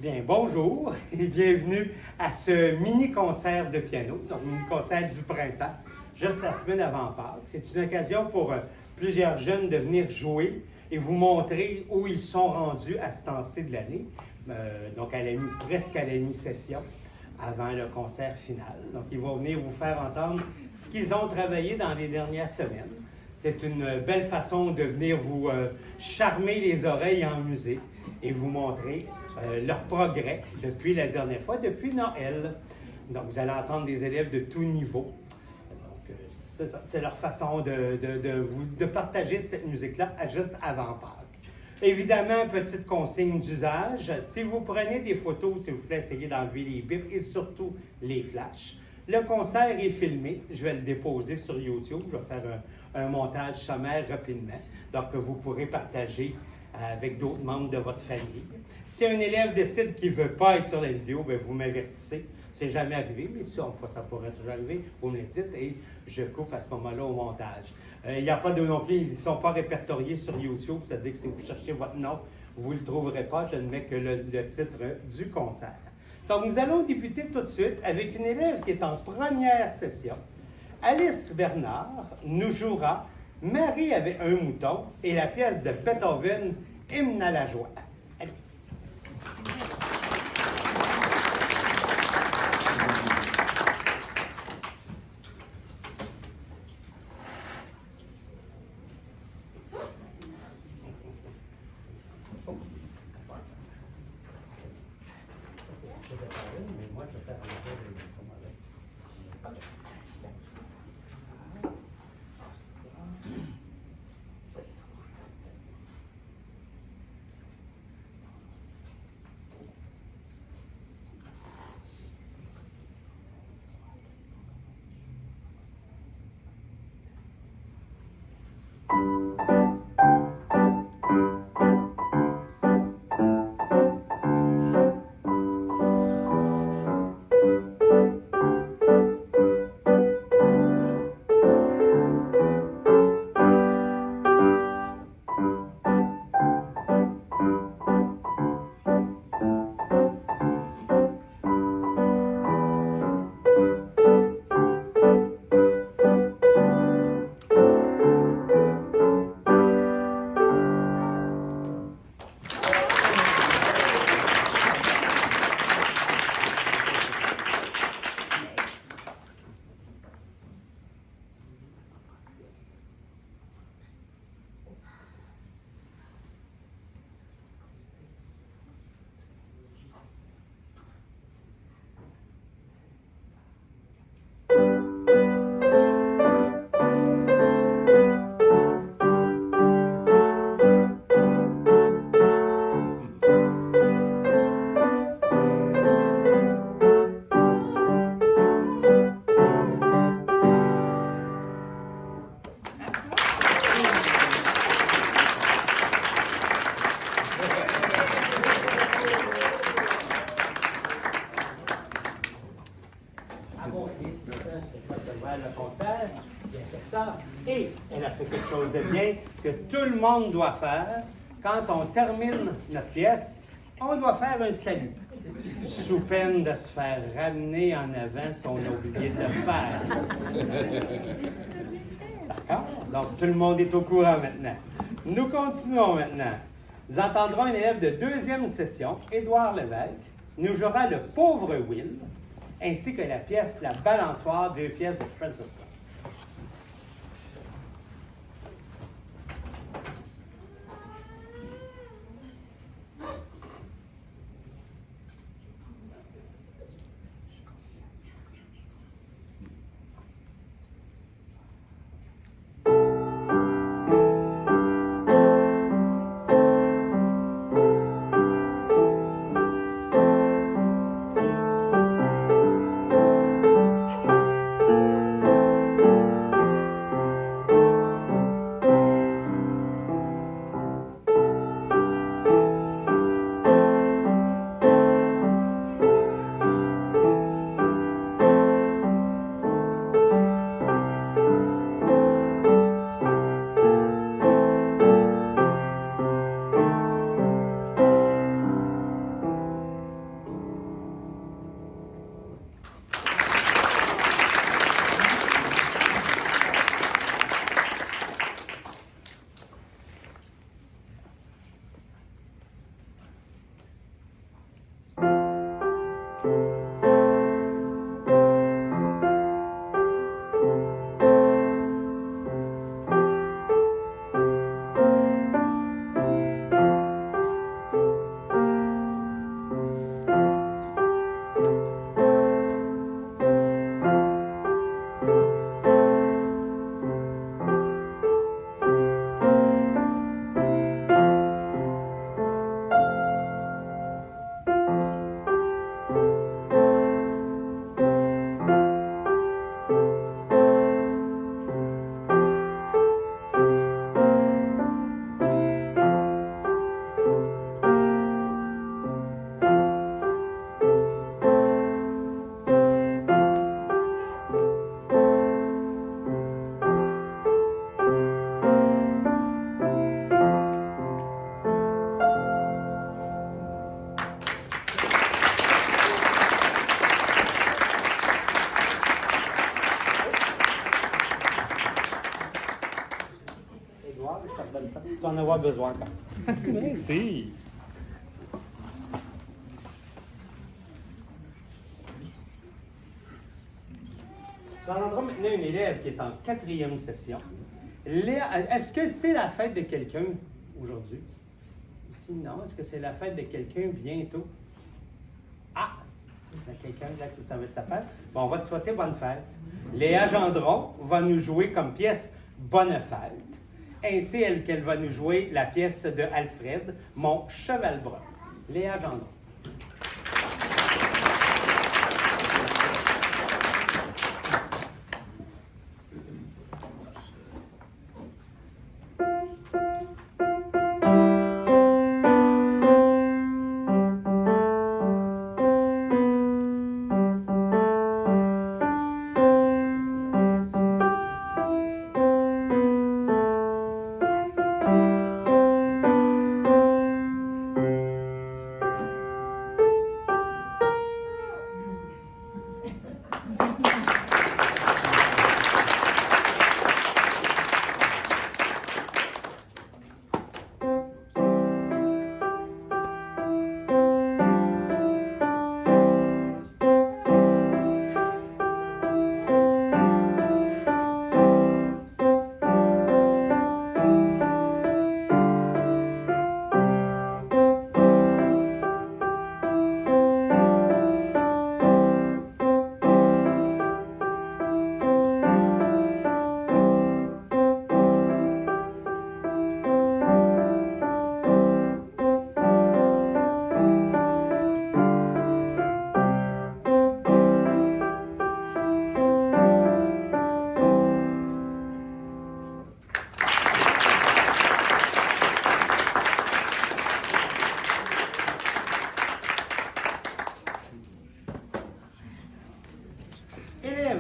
Bien, bonjour et bienvenue à ce mini-concert de piano, donc mini-concert du printemps, juste la semaine avant Pâques. C'est une occasion pour plusieurs jeunes de venir jouer et vous montrer où ils sont rendus à ce temps-ci de l'année, donc presque à la mi-session, avant le concert final. Donc, ils vont venir vous faire entendre ce qu'ils ont travaillé dans les dernières semaines. C'est une belle façon de venir vous charmer les oreilles en musique et vous montrer leur progrès depuis la dernière fois, depuis Noël. Donc, vous allez entendre des élèves de tout niveau. Donc, c'est leur façon de partager cette musique-là juste avant Pâques. Évidemment, petite consigne d'usage. Si vous prenez des photos, s'il vous plaît, essayez d'enlever les bips et surtout les flashs. Le concert est filmé. Je vais le déposer sur YouTube. Je vais faire un montage sommaire rapidement. Donc, vous pourrez partager avec d'autres membres de votre famille. Si un élève décide qu'il ne veut pas être sur la vidéo, bien, vous m'avertissez. C'est jamais arrivé, mais ça pourrait toujours arriver. Vous me le dites et je coupe à ce moment-là au montage. Il n'y a pas de non plus, ils ne sont pas répertoriés sur YouTube, c'est-à-dire que si vous cherchez votre nom, vous ne le trouverez pas. Je ne mets que le titre du concert. Donc, nous allons débuter tout de suite avec une élève qui est en première session. Alice Bernard nous jouera Marie avait un mouton et la pièce de Beethoven, Hymne à la joie. Alice. Mais moi, je vais faire un peu de... Le concert, bien fait ça, et elle a fait quelque chose de bien que tout le monde doit faire. Quand on termine notre pièce, on doit faire un salut, sous peine de se faire ramener en avant si on a oublié de le faire. D'accord? Donc, tout le monde est au courant maintenant. Nous continuons maintenant. Nous entendrons un élève de deuxième session, Édouard Lévesque, nous jouera Le pauvre Will, ainsi que la pièce La balançoire, deux pièces de Francis Scott. Édouard, je te redonne ça. Tu vas en avoir besoin quand même. Merci. Tu entendras maintenant une élève qui est en 4e session. Est-ce que c'est la fête de quelqu'un aujourd'hui? Ici, non. Est-ce que c'est la fête de quelqu'un bientôt? Ah! Il y a quelqu'un là qui ça va être sa fête. Bon, on va te souhaiter bonne fête. Léa Gendron va nous jouer comme pièce Bonne fête. Ainsi qu'elle va nous jouer la pièce de Alfred, Mon cheval brun. Léa Gendron.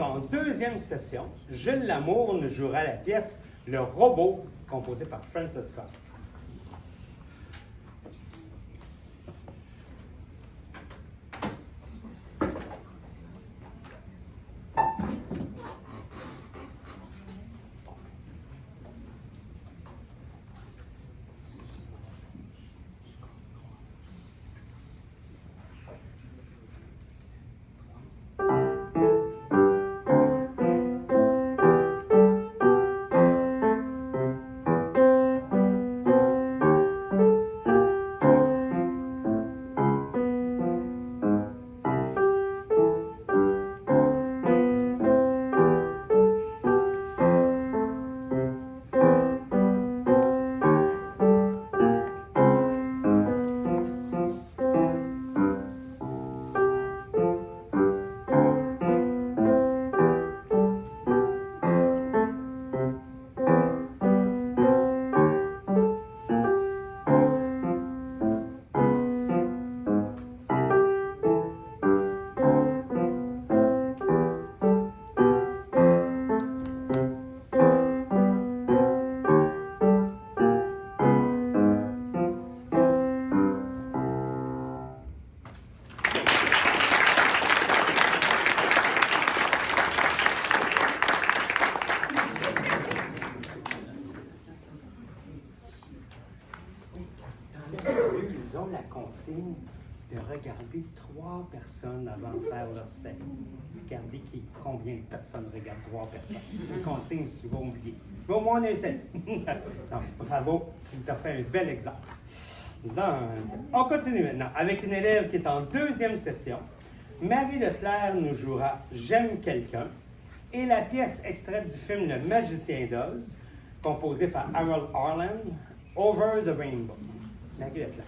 En deuxième session, Jules Lamour nous jouera la pièce Le robot, composée par Francis Scott. consigne de regarder 3 personnes avant de faire leur scène. Regardez combien de personnes regardent 3 personnes. Une consigne souvent oubliée. Mais au moins, on essaie. Bravo, tu as fait un bel exemple. Donc, on continue maintenant avec une élève qui est en 2e session. Marie Leclerc nous jouera J'aime quelqu'un et la pièce extraite du film Le Magicien d'Oz, composé par Harold Arlen, Over the Rainbow. Marie Leclerc.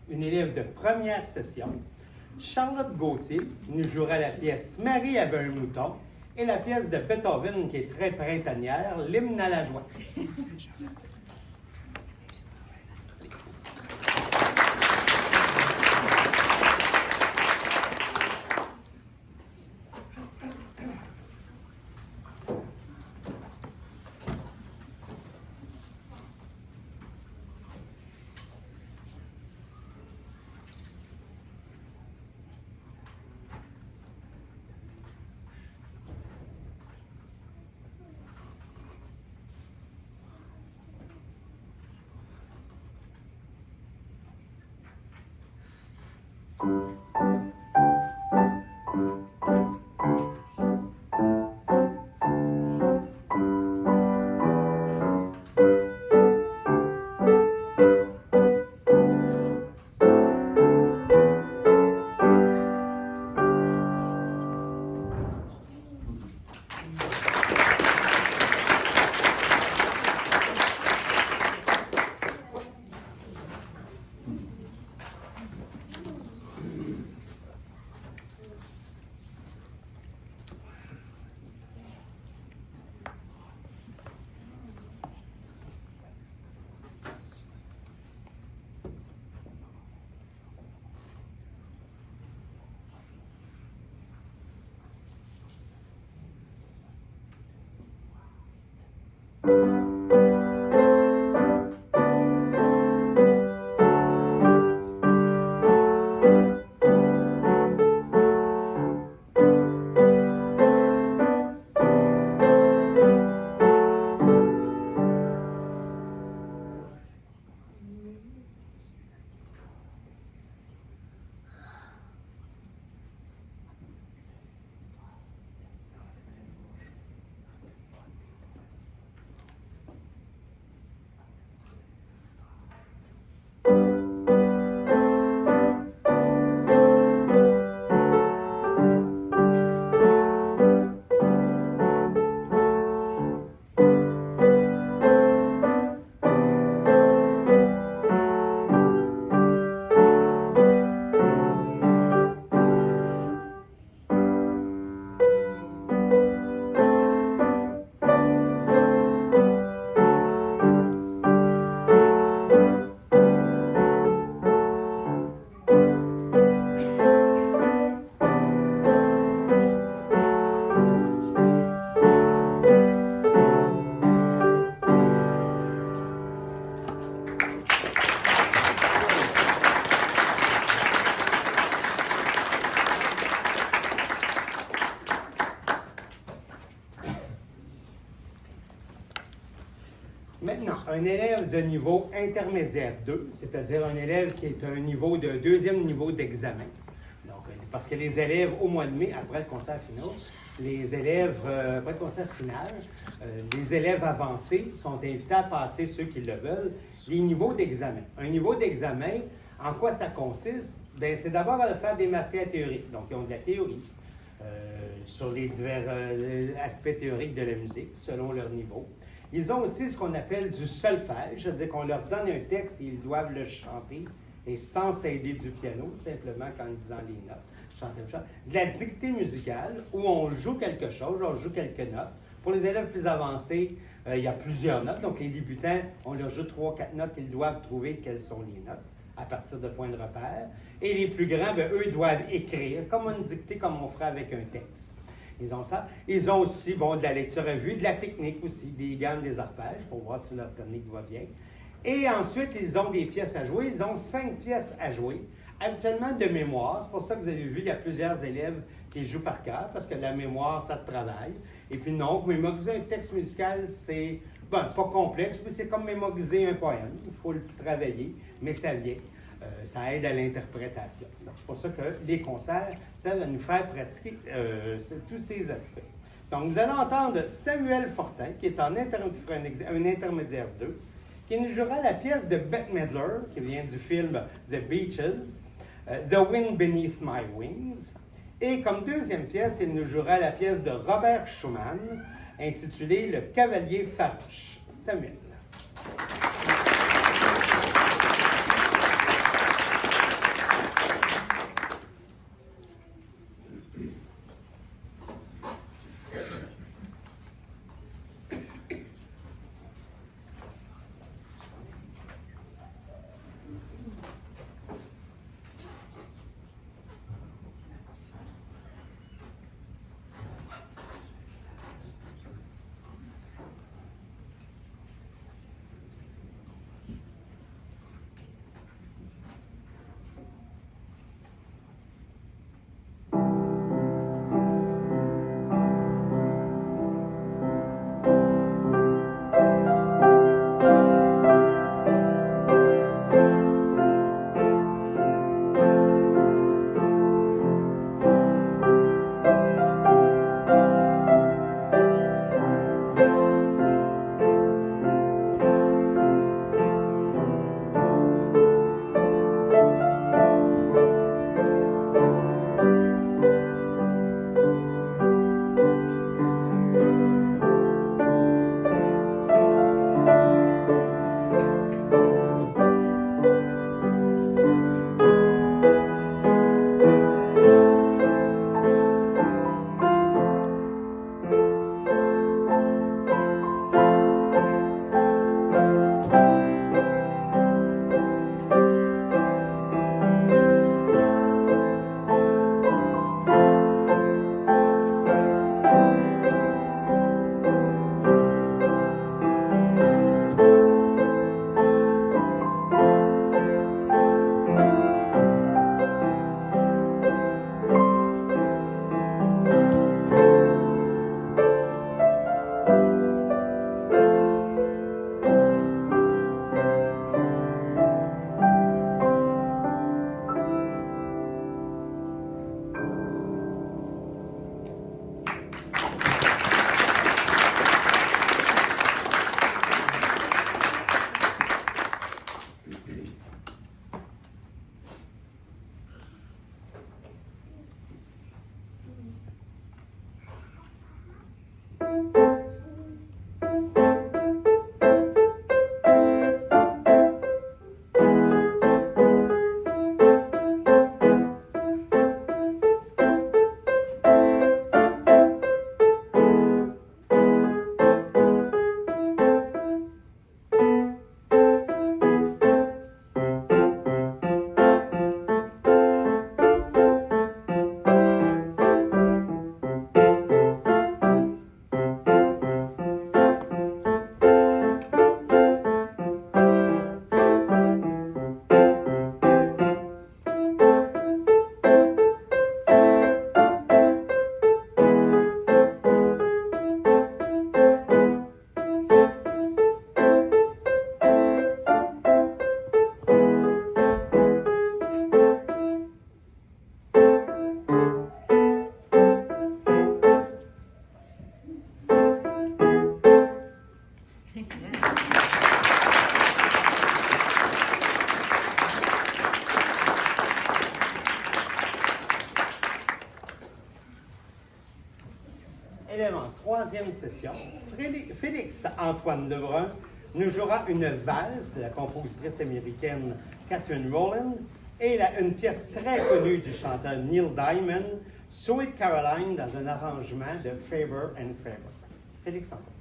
Une élève de première session, Charlotte Gauthier nous jouera la pièce Marie avait un mouton et la pièce de Beethoven qui est très printanière, l'hymne à la joie. Maintenant, un élève de niveau intermédiaire 2, c'est-à-dire un élève qui est un niveau de deuxième niveau d'examen. Donc, parce que les élèves, au mois de mai, après le concert final, les élèves, après le concert final, les élèves avancés sont invités à passer, ceux qui le veulent, les niveaux d'examen. Un niveau d'examen, en quoi ça consiste? Bien, c'est d'abord de faire des matières théoriques. Donc, ils ont de la théorie sur les divers aspects théoriques de la musique, selon leur niveau. Ils ont aussi ce qu'on appelle du solfège, c'est-à-dire qu'on leur donne un texte et ils doivent le chanter, et sans s'aider du piano, simplement qu'en disant les notes. Chanter, de la dictée musicale, où on joue quelque chose, on joue quelques notes. Pour les élèves plus avancés, il y a plusieurs notes. Donc, les débutants, on leur joue 3-4 notes, ils doivent trouver quelles sont les notes à partir de points de repère. Et les plus grands, bien, eux, doivent écrire, comme une dictée, comme on ferait avec un texte. Ils ont ça. Ils ont aussi, bon, de la lecture à vue, de la technique aussi, des gammes, des arpèges, pour voir si leur technique va bien. Et ensuite, ils ont des pièces à jouer. Ils ont 5 pièces à jouer, habituellement de mémoire. C'est pour ça que vous avez vu, il y a plusieurs élèves qui jouent par cœur, parce que la mémoire, ça se travaille. Et puis non, mémoriser un texte musical, c'est, bon, pas complexe, mais c'est comme mémoriser un poème. Il faut le travailler, mais ça vient. Ça aide à l'interprétation. Donc, c'est pour ça que les concerts, ça va nous faire pratiquer tous ces aspects. Donc, nous allons entendre Samuel Fortin, qui est un intermédiaire 2, qui nous jouera la pièce de Bette Midler, qui vient du film The Beaches, The Wind Beneath My Wings. Et comme deuxième pièce, il nous jouera la pièce de Robert Schumann, intitulée Le Cavalier farouche. Samuel. troisième session, Félix-Antoine Lebrun nous jouera une valse de la compositrice américaine Catherine Rowland et une pièce très connue du chanteur Neil Diamond, Sweet Caroline, dans un arrangement de Faber and Faber. Félix-Antoine.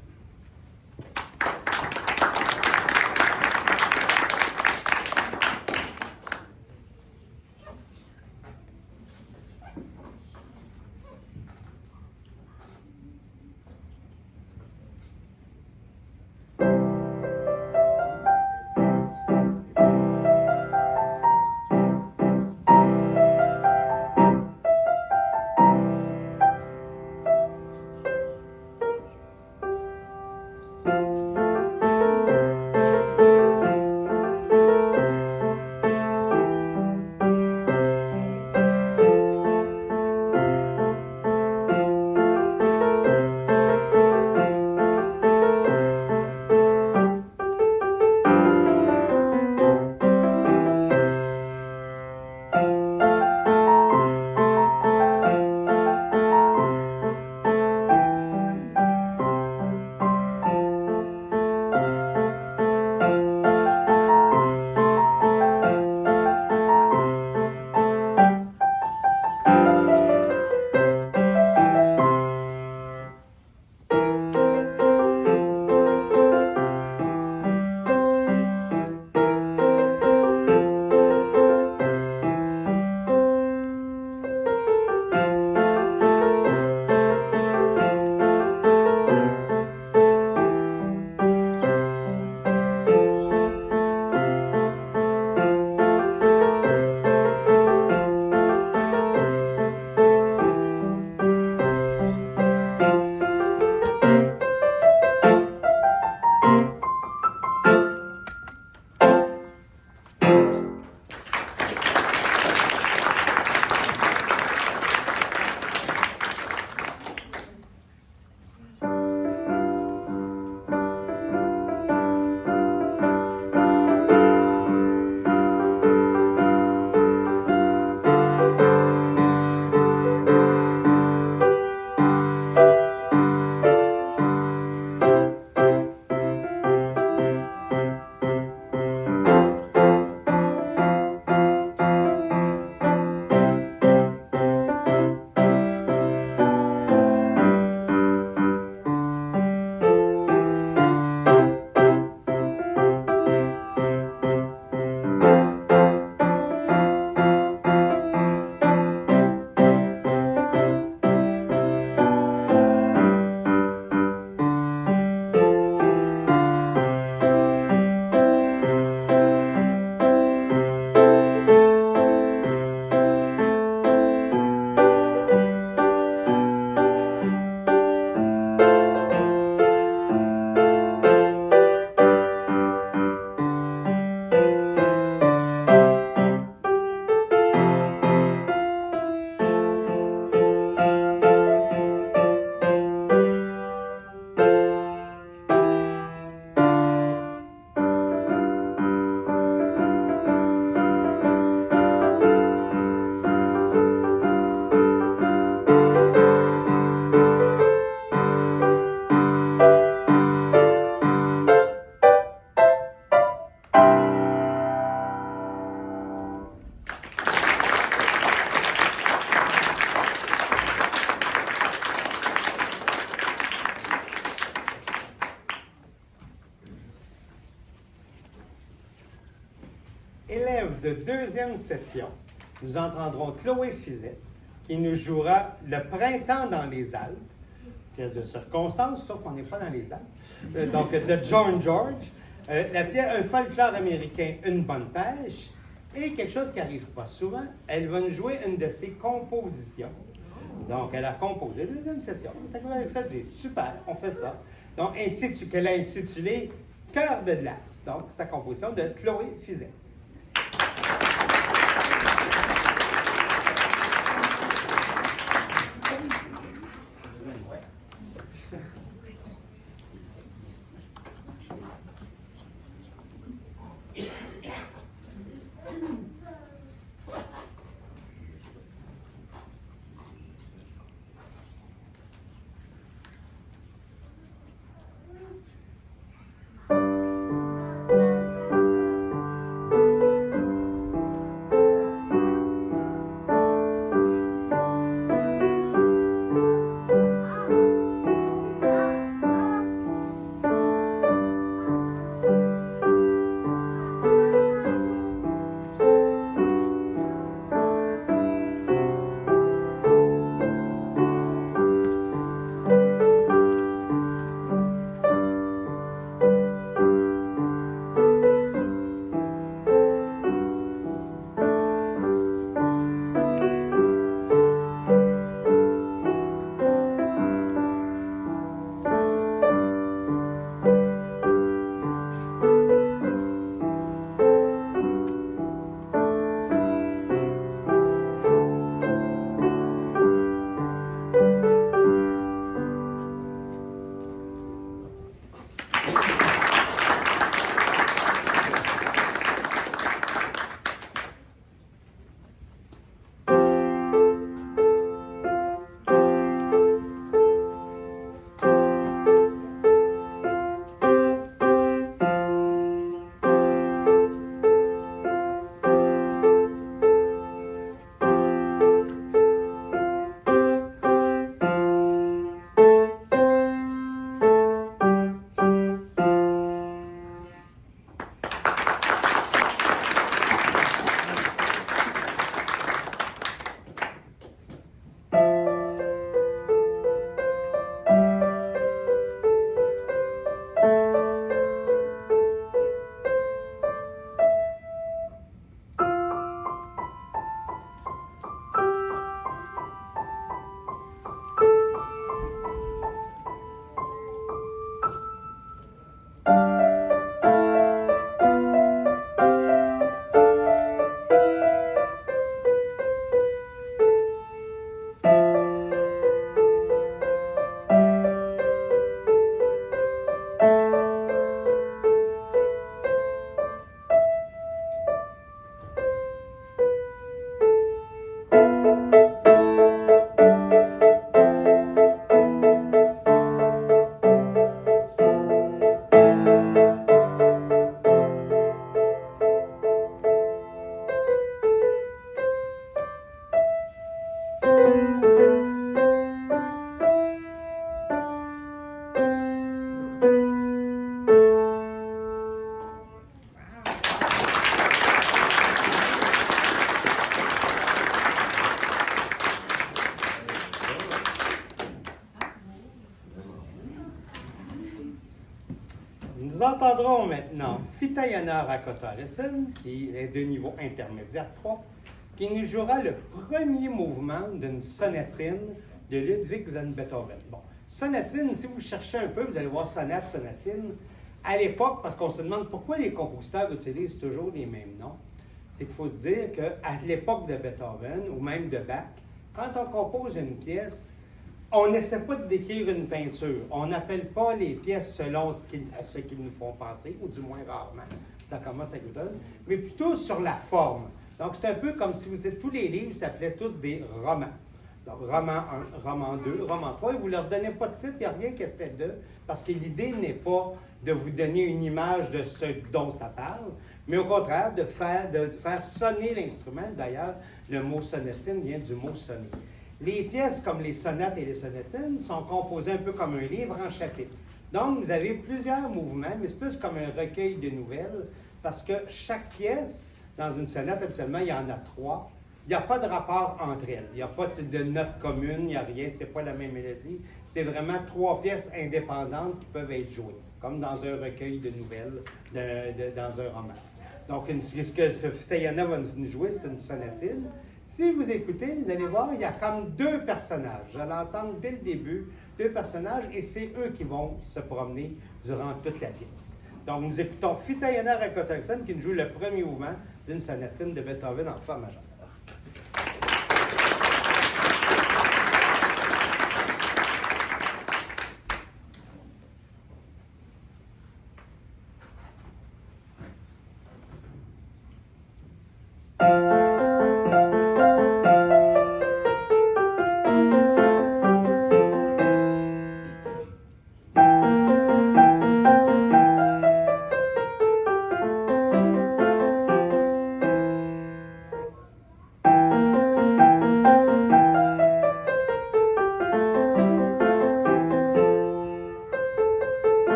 Élève de deuxième session, nous entendrons Chloé Fizet, qui nous jouera Le printemps dans les Alpes, pièce de circonstance, sauf qu'on n'est pas dans les Alpes, donc de John George, la pièce, un folklore américain, Une bonne pêche, et quelque chose qui n'arrive pas souvent, elle va nous jouer une de ses compositions. Donc, elle a composé la deuxième session. Avec ça, je dis, super, on fait ça. Donc, qu'elle a intitulé Cœur de glace. Donc, sa composition de Chloé Fizet. Nous entendrons maintenant Fitayana Rakotaresen, qui est de niveau intermédiaire 3, qui nous jouera le premier mouvement d'une sonatine de Ludwig van Beethoven. Bon, sonatine, si vous cherchez un peu, vous allez voir sonate, sonatine. À l'époque, parce qu'on se demande pourquoi les compositeurs utilisent toujours les mêmes noms, c'est qu'il faut se dire qu'à l'époque de Beethoven, ou même de Bach, quand on compose une pièce, on n'essaie pas de décrire une peinture. On n'appelle pas les pièces selon ce qu'ils nous font penser, ou du moins rarement. Ça commence avec Beethoven, mais plutôt sur la forme. Donc, c'est un peu comme si vous êtes tous les livres s'appelaient tous des romans. Donc, roman 1, roman 2, roman 3, et vous ne leur donnez pas de titre, il n'y a rien que c'est d'eux, parce que l'idée n'est pas de vous donner une image de ce dont ça parle, mais au contraire, de faire sonner l'instrument. D'ailleurs, le mot sonatine vient du mot sonner. Les pièces, comme les sonates et les sonatines, sont composées un peu comme un livre en chapitres. Donc, vous avez plusieurs mouvements, mais c'est plus comme un recueil de nouvelles, parce que chaque pièce, dans une sonate, habituellement, il y en a 3. Il n'y a pas de rapport entre elles. Il n'y a pas de note commune, il n'y a rien, c'est pas la même mélodie. C'est vraiment 3 pièces indépendantes qui peuvent être jouées, comme dans un recueil de nouvelles, dans un roman. Donc, ce que Fitayana va nous jouer, c'est une sonatine. Si vous écoutez, vous allez voir, il y a comme 2 personnages. Vous allez entendre dès le début 2 personnages, et c'est eux qui vont se promener durant toute la pièce. Donc, nous écoutons Fitayana Rakotaresen qui nous joue le premier mouvement d'une sonatine de Beethoven en fa majeur.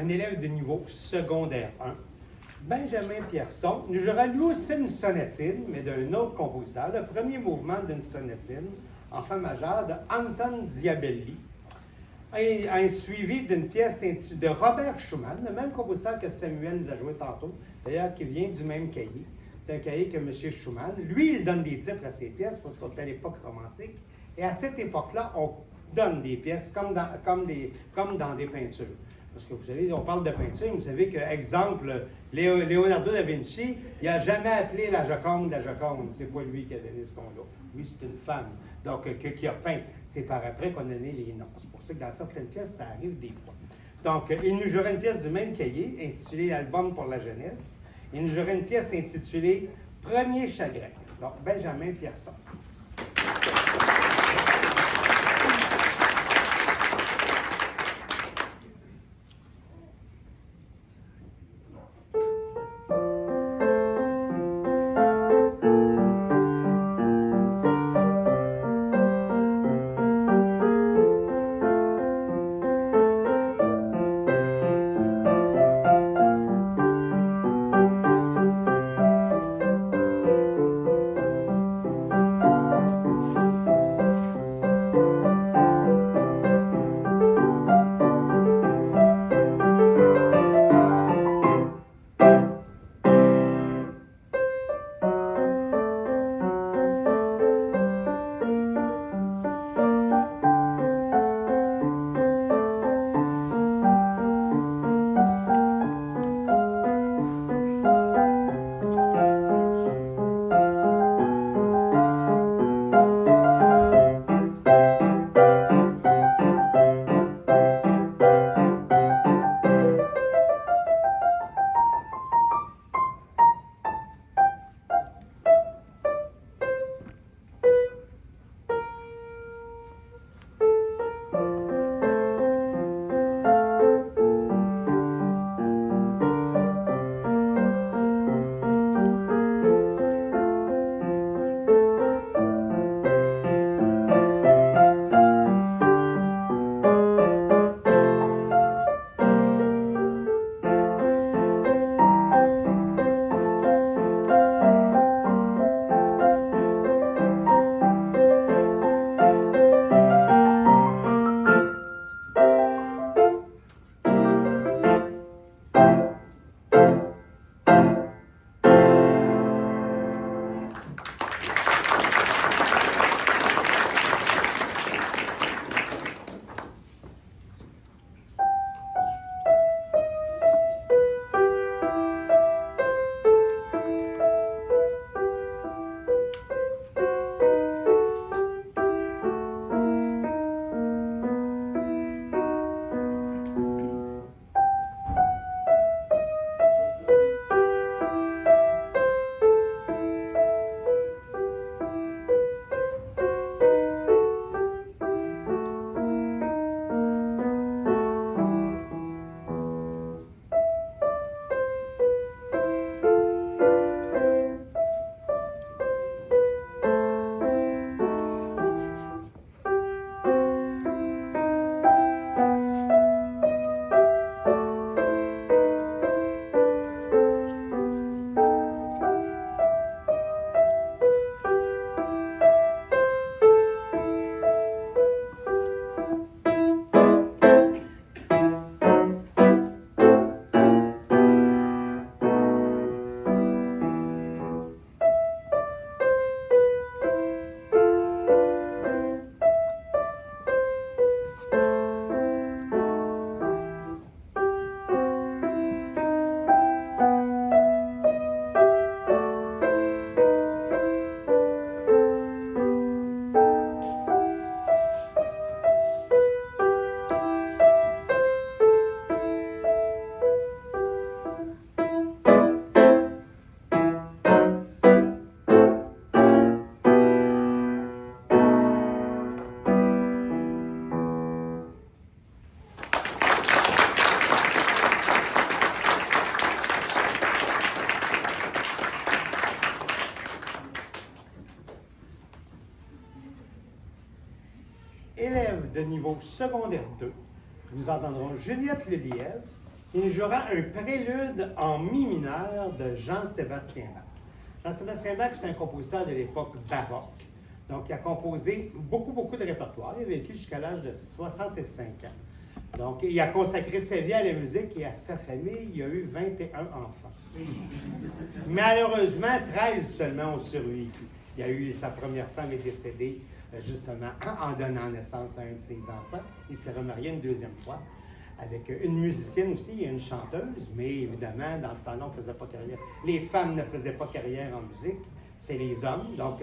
un élève de niveau secondaire 1. Benjamin Pierson nous jouera lui aussi une sonatine, mais d'un autre compositeur, le premier mouvement d'une sonatine en fa majeur de Anton Diabelli, et suivi d'une pièce de Robert Schumann, le même compositeur que Samuel nous a joué tantôt, d'ailleurs qui vient du même cahier. C'est un cahier que M. Schumann. Lui, il donne des titres à ses pièces parce qu'on est à l'époque romantique. Et à cette époque-là, on donne des pièces comme dans des peintures. Parce que vous savez, on parle de peinture, vous savez que, exemple, Leonardo da Vinci, il n'a jamais appelé la Joconde la Joconde. C'est pas lui qui a donné ce nom-là. Lui, c'est une femme. Donc, qui a peint. C'est par après qu'on a donné les noms. C'est pour ça que dans certaines pièces, ça arrive des fois. Donc, il nous jouera une pièce du même cahier, intitulée L'Album pour la jeunesse. Il nous jouera une pièce intitulée Premier chagrin. Donc, Benjamin Pierson. Élèves de niveau secondaire 2, nous entendrons Juliette Lelièvre il nous jouera un prélude en mi mineur de Jean-Sébastien Bach. Jean-Sébastien Bach, c'est un compositeur de l'époque baroque. Donc, il a composé beaucoup de répertoires. Il a vécu jusqu'à l'âge de 65 ans. Donc, il a consacré sa vie à la musique et à sa famille. Il a eu 21 enfants. Malheureusement, 13 seulement ont survécu. Il a eu, sa première femme est décédée justement en donnant naissance à un de ses enfants. Il s'est remarié une deuxième fois avec une musicienne aussi et une chanteuse, mais évidemment, dans ce temps-là, on ne faisait pas carrière. Les femmes ne faisaient pas carrière en musique, c'est les hommes. Donc,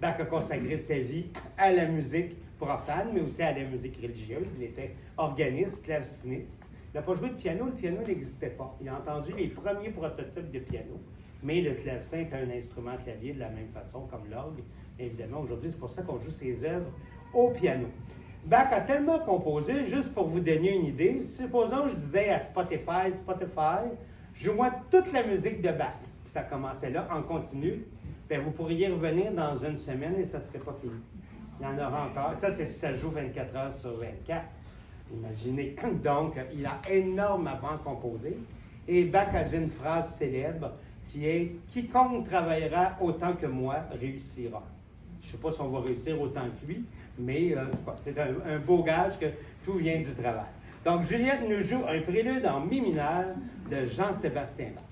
Bach a consacré sa vie à la musique profane, mais aussi à la musique religieuse. Il était organiste, claveciniste. Il n'a pas joué de piano, le piano n'existait pas. Il a entendu les premiers prototypes de piano, mais le clavecin est un instrument clavier de la même façon comme l'orgue. Évidemment, aujourd'hui, c'est pour ça qu'on joue ses œuvres au piano. Bach a tellement composé, juste pour vous donner une idée, supposons que je disais à Spotify, joue-moi toute la musique de Bach. Puis ça commençait là, en continu. Bien, vous pourriez revenir dans une semaine et ça ne serait pas fini. Il y en aura encore. Ça, c'est si ça joue 24 heures sur 24. Imaginez. Donc, il a énormément composé. Et Bach a dit une phrase célèbre qui est « Quiconque travaillera autant que moi réussira ». Je ne sais pas si on va réussir autant que lui, mais c'est un beau gage que tout vient du travail. Donc, Juliette nous joue un prélude en mi mineur de Jean-Sébastien Bach.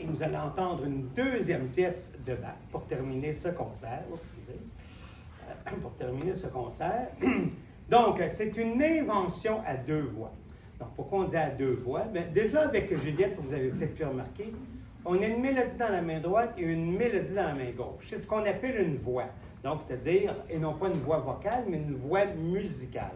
Vous allez entendre une deuxième pièce de Bach pour terminer ce concert. Pour terminer ce concert. Donc, c'est une invention à deux voix. Donc, pourquoi on dit à deux voix? Bien, déjà, avec Juliette, vous avez peut-être pu remarquer, on a une mélodie dans la main droite et une mélodie dans la main gauche. C'est ce qu'on appelle une voix. Donc, c'est-à-dire, et non pas une voix vocale, mais une voix musicale.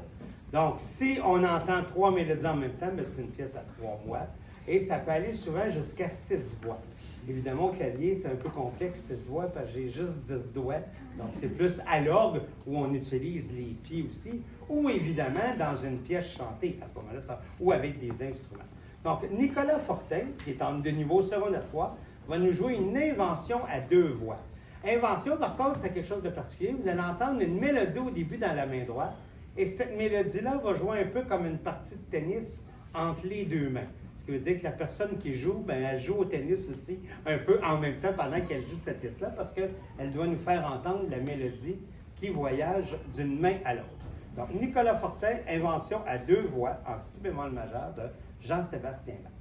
Donc, si on entend trois mélodies en même temps, bien, c'est une pièce à trois voix. Et ça peut aller souvent jusqu'à 6 voix. Évidemment, au clavier, c'est un peu complexe, 6 voix, parce que j'ai juste 10 doigts. Donc, c'est plus à l'orgue, où on utilise les pieds aussi, ou évidemment dans une pièce chantée, à ce moment-là, ou avec des instruments. Donc, Nicolas Fortin, qui est en de niveau secondaire 3, va nous jouer une invention à deux voix. Invention, par contre, c'est quelque chose de particulier. Vous allez entendre une mélodie au début dans la main droite, et cette mélodie-là va jouer un peu comme une partie de tennis entre les deux mains. Ce qui veut dire que la personne qui joue, bien, elle joue au tennis aussi, un peu en même temps pendant qu'elle joue cette pièce-là, parce qu'elle doit nous faire entendre la mélodie qui voyage d'une main à l'autre. Donc, Nicolas Fortin, invention à 2 voix en si bémol majeur de Jean-Sébastien Bach.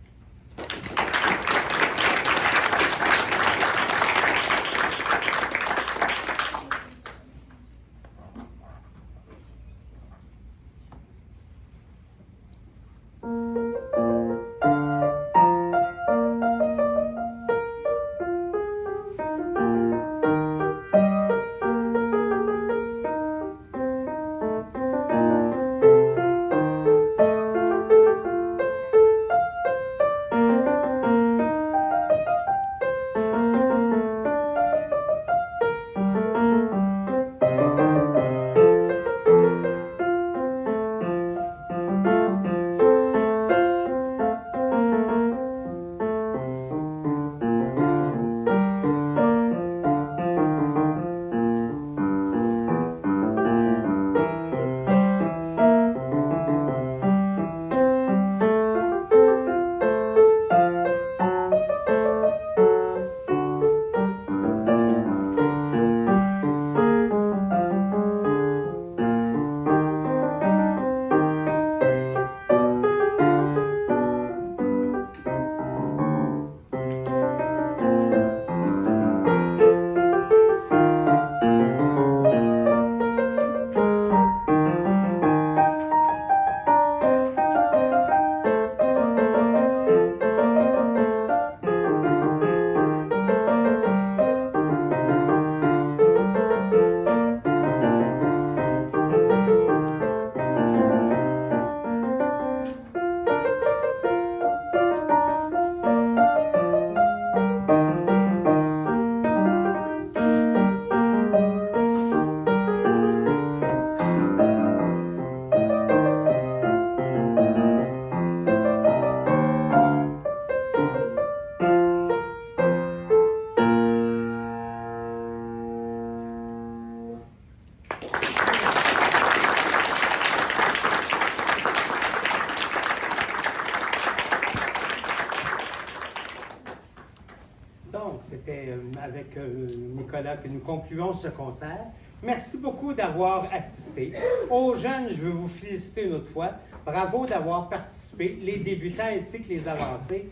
Donc, c'était avec Nicolas que nous concluons ce concert. Merci beaucoup d'avoir assisté. Aux jeunes, je veux vous féliciter une autre fois. Bravo d'avoir participé, les débutants ainsi que les avancés.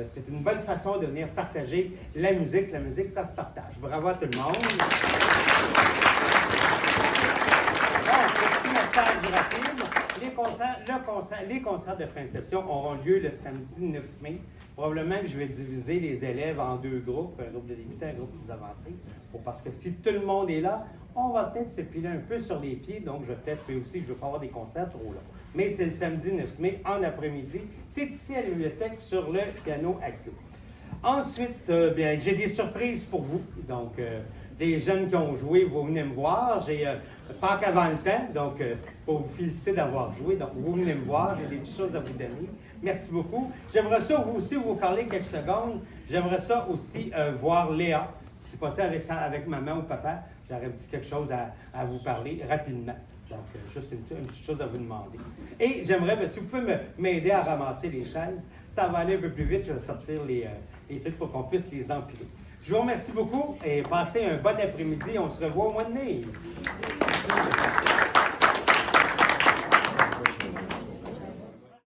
C'est une bonne façon de venir partager la musique. La musique, ça se partage. Bravo à tout le monde. Bon, petit message rapide. Les concerts de fin de session auront lieu le samedi 9 mai. Probablement que je vais diviser les élèves en 2 groupes, un groupe de débutants, un groupe plus avancé. Parce que si tout le monde est là, on va peut-être se piler un peu sur les pieds. Donc, je vais peut-être aussi, je ne veux pas avoir des concerts trop longs. Mais c'est le samedi 9 mai, en après-midi. C'est ici à la bibliothèque sur le piano actuel. Ensuite, bien, j'ai des surprises pour vous. Donc, des jeunes qui ont joué, vous venez me voir. J'ai Pâques avant le temps, donc pour vous féliciter d'avoir joué. Donc, vous venez me voir, j'ai des petites choses à vous donner. Merci beaucoup. J'aimerais ça vous aussi vous parler quelques secondes. J'aimerais ça aussi voir Léa, si possible avec maman ou papa. J'aurais dit quelque chose à vous parler rapidement. Donc, juste une petite chose à vous demander. Et j'aimerais, si vous pouvez m'aider à ramasser les chaises, ça va aller un peu plus vite. Je vais sortir les trucs pour qu'on puisse les empiler. Je vous remercie beaucoup et passez un bon après-midi. On se revoit au mois de mai.